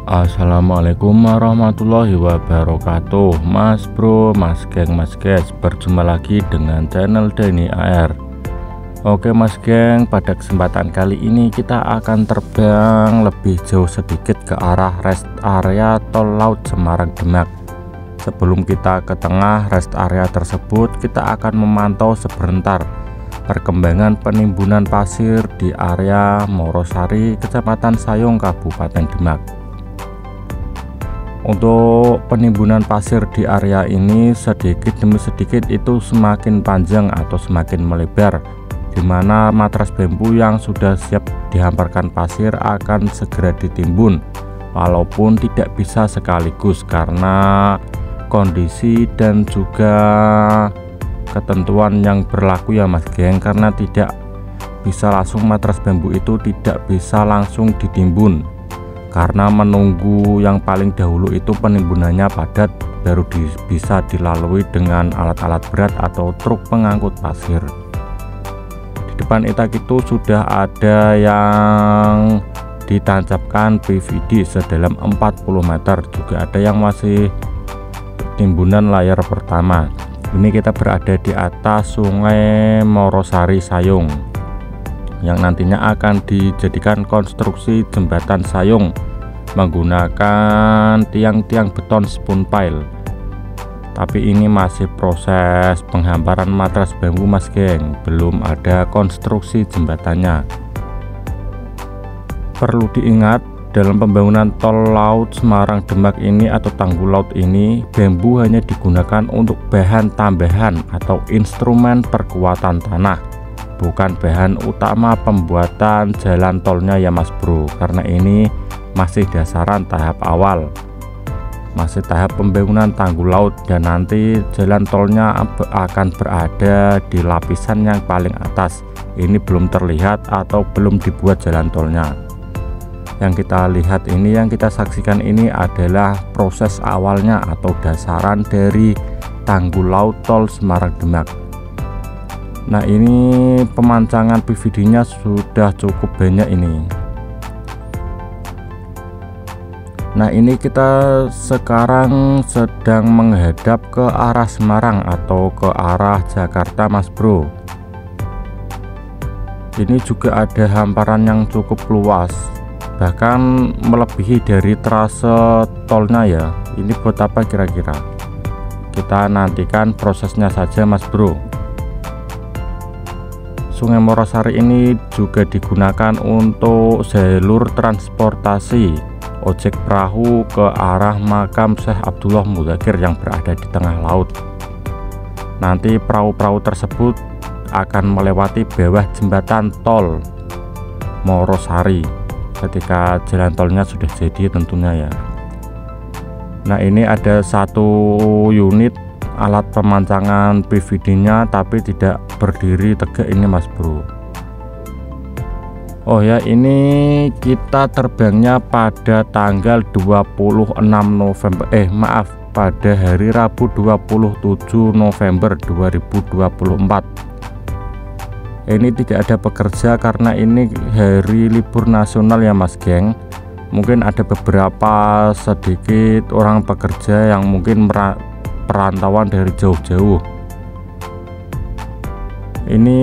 Assalamualaikum warahmatullahi wabarakatuh. Mas bro, mas geng, mas guys, berjumpa lagi dengan channel Denny AR. Oke mas geng, pada kesempatan kali ini kita akan terbang lebih jauh sedikit ke arah rest area tol laut Semarang Demak. Sebelum kita ke tengah rest area tersebut, kita akan memantau sebentar perkembangan penimbunan pasir di area Morosari, Kecamatan Sayung, Kabupaten Demak. Untuk penimbunan pasir di area ini sedikit demi sedikit itu semakin panjang atau semakin melebar, di mana matras bambu yang sudah siap dihamparkan pasir akan segera ditimbun, walaupun tidak bisa sekaligus karena kondisi dan juga ketentuan yang berlaku ya mas geng, karena tidak bisa langsung matras bambu itu tidak bisa langsung ditimbun, karena menunggu yang paling dahulu itu penimbunannya padat, baru bisa dilalui dengan alat-alat berat atau truk pengangkut pasir. Di depan kita itu sudah ada yang ditancapkan PVD sedalam 40 meter, juga ada yang masih timbunan layar pertama. Ini kita berada di atas Sungai Morosari Sayung, yang nantinya akan dijadikan konstruksi jembatan Sayung menggunakan tiang-tiang beton spoon pile. Tapi ini masih proses penghamparan matras bambu mas geng, belum ada konstruksi jembatannya. Perlu diingat, dalam pembangunan tol laut Semarang Demak ini atau tanggul laut ini, bambu hanya digunakan untuk bahan tambahan atau instrumen perkuatan tanah, bukan bahan utama pembuatan jalan tolnya ya mas bro, karena ini masih dasaran tahap awal, masih tahap pembangunan tanggul laut, dan nanti jalan tolnya akan berada di lapisan yang paling atas. Ini belum terlihat atau belum dibuat jalan tolnya. Yang kita lihat ini, yang kita saksikan ini adalah proses awalnya atau dasaran dari tanggul laut tol Semarang Demak. Nah ini pemancangan PVD-nya sudah cukup banyak ini. Nah ini kita sekarang sedang menghadap ke arah Semarang atau ke arah Jakarta mas bro. Ini juga ada hamparan yang cukup luas, bahkan melebihi dari trase tolnya ya. Ini buat apa kira-kira? Kita nantikan prosesnya saja mas bro. Sungai Morosari ini juga digunakan untuk jalur transportasi ojek perahu ke arah makam Syekh Abdullah Mudzakkir yang berada di tengah laut. Nanti perahu-perahu tersebut akan melewati bawah jembatan tol Morosari ketika jalan tolnya sudah jadi tentunya ya. Nah ini ada satu unit alat pemancangan PVD-nya tapi tidak berdiri tegak ini mas bro. Oh ya, ini kita terbangnya pada tanggal 26 November pada hari Rabu 27 November 2024. Ini tidak ada pekerja karena ini hari libur nasional ya mas geng. Mungkin ada beberapa sedikit orang pekerja yang mungkin perantauan dari jauh-jauh. Ini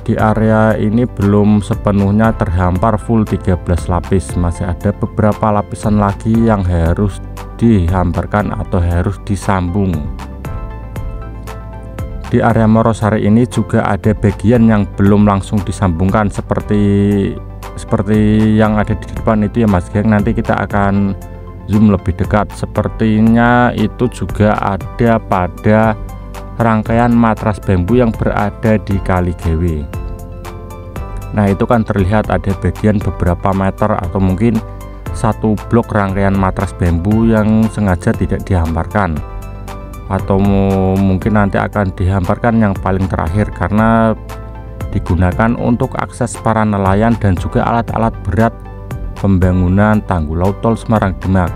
di area ini belum sepenuhnya terhampar full 13 lapis, masih ada beberapa lapisan lagi yang harus dihamparkan atau harus disambung. Di area Morosari ini juga ada bagian yang belum langsung disambungkan seperti yang ada di depan itu ya mas geng. Nanti kita akan zoom lebih dekat. Sepertinya itu juga ada pada rangkaian matras bambu yang berada di Kali Gewe. Nah itu kan terlihat ada bagian beberapa meter atau mungkin satu blok rangkaian matras bambu yang sengaja tidak dihamparkan, atau mungkin nanti akan dihamparkan yang paling terakhir karena digunakan untuk akses para nelayan dan juga alat-alat berat pembangunan tanggul laut tol Semarang Demak.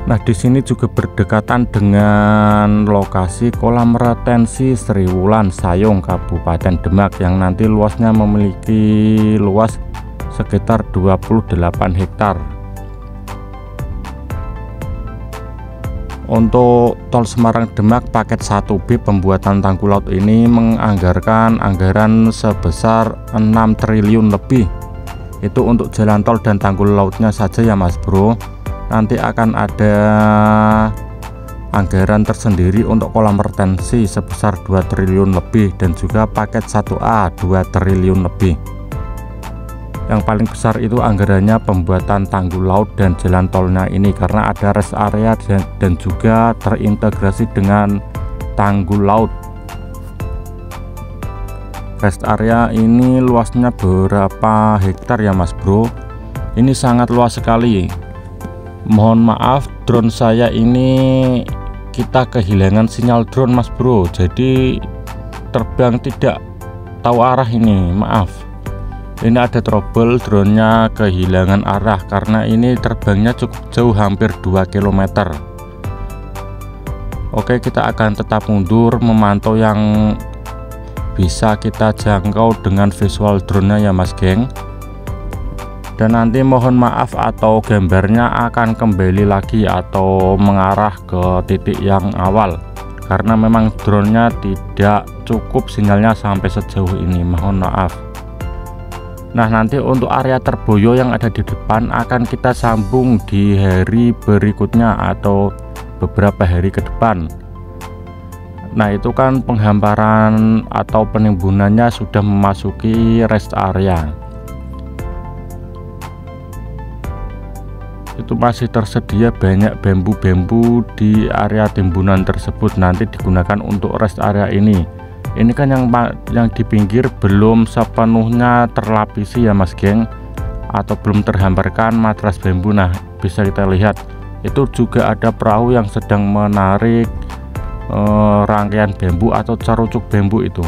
Nah di sini juga berdekatan dengan lokasi kolam retensi Sriwulan Sayung Kabupaten Demak yang nanti luasnya memiliki luas sekitar 28 hektar. Untuk tol Semarang Demak paket 1B pembuatan tanggul laut ini menganggarkan anggaran sebesar 6 triliun lebih. Itu untuk jalan tol dan tanggul lautnya saja ya Mas Bro. Nanti akan ada anggaran tersendiri untuk kolam retensi sebesar 2 triliun lebih dan juga paket 1A 2 triliun lebih. Yang paling besar itu anggarannya pembuatan tanggul laut dan jalan tolnya ini, karena ada rest area dan juga terintegrasi dengan tanggul laut. Rest area ini luasnya berapa hektar ya Mas Bro? Ini sangat luas sekali. Mohon maaf, drone saya ini kita kehilangan sinyal drone Mas Bro, jadi terbang tidak tahu arah ini, maaf. Ini ada trouble, drone-nya kehilangan arah karena ini terbangnya cukup jauh, hampir 2 km. Oke, kita akan tetap mundur memantau yang bisa kita jangkau dengan visual drone-nya ya Mas geng. Dan nanti mohon maaf atau gambarnya akan kembali lagi atau mengarah ke titik yang awal karena memang drone-nya tidak cukup sinyalnya sampai sejauh ini, mohon maaf. Nah, nanti untuk area terboyo yang ada di depan akan kita sambung di hari berikutnya atau beberapa hari ke depan. Nah, itu kan penghamparan atau penimbunannya sudah memasuki rest area. Itu masih tersedia banyak bambu-bambu di area timbunan tersebut, nanti digunakan untuk rest area ini. Ini kan yang di pinggir belum sepenuhnya terlapisi ya Mas geng, atau belum terhamparkan matras bambu. Nah, bisa kita lihat itu juga ada perahu yang sedang menarik rangkaian bambu atau carucuk bambu itu.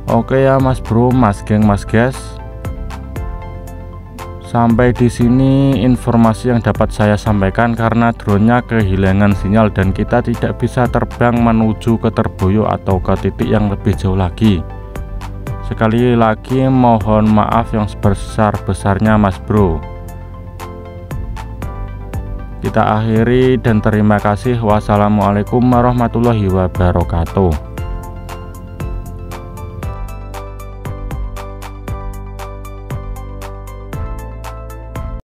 Oke ya Mas Bro, Mas geng, Mas guys, sampai di sini informasi yang dapat saya sampaikan karena drone-nya kehilangan sinyal dan kita tidak bisa terbang menuju ke terboyo atau ke titik yang lebih jauh lagi. Sekali lagi mohon maaf yang sebesar-besarnya Mas Bro. Kita akhiri dan terima kasih. Wassalamualaikum warahmatullahi wabarakatuh.